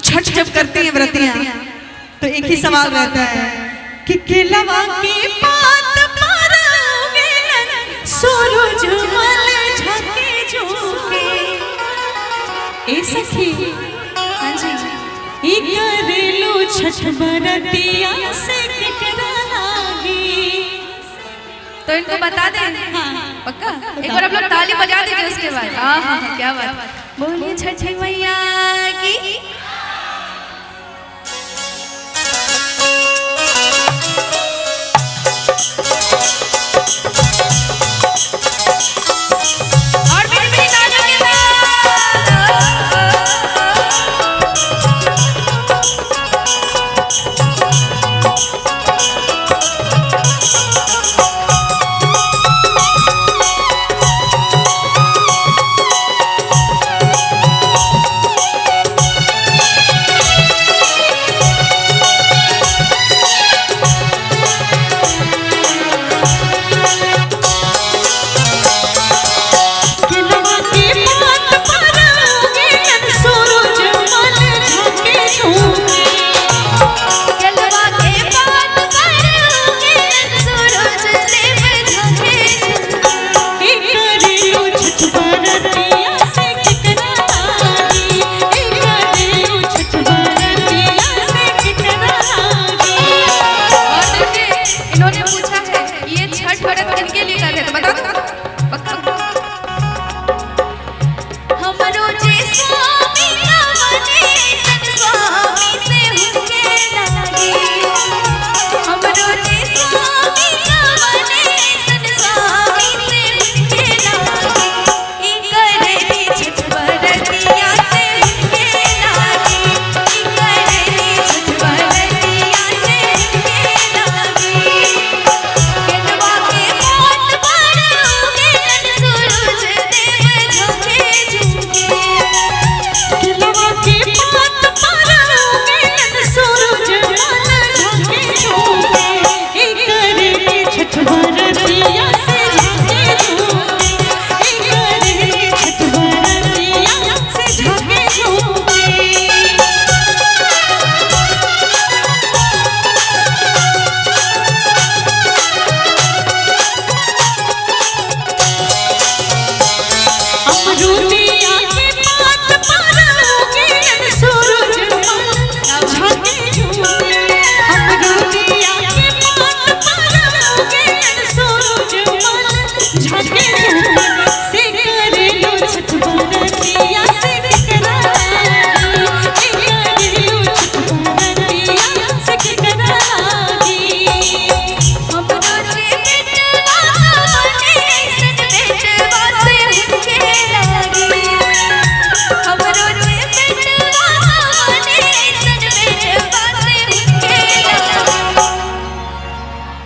छठ जब करती हैं व्रतियां तो एक ही सवाल रहता है कि केलवा की पात पर उगेलन सूरज मल झके झुके। ए सखी हां जी ई करेलो छठ बरतिया से केकरा लागी। तो इनको बता दे। हाँ पक्का एक बार आप लोग ताली बजा देंगे उसके बाद। हाँ हाँ क्या बात। बोलिए छठ मैया की।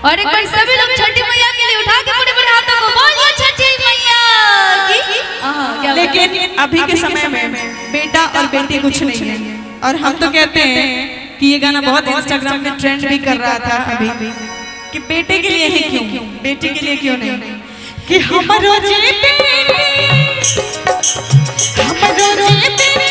और एक बार सभी लोग छठी मैया के लिए उठा के पूरे हाथों को बोलिए छठी मैया की। लेकिन अभी के समय में बेटा और बेटी कुछ नहीं है और हम तो कहते हैं कि ये गाना बहुत इंस्टाग्राम में ट्रेंड भी कर रहा था अभी कि बेटे के लिए है क्यों बेटी के लिए क्यों नहीं कि हमरो जे बेटी हमरो जे बेटी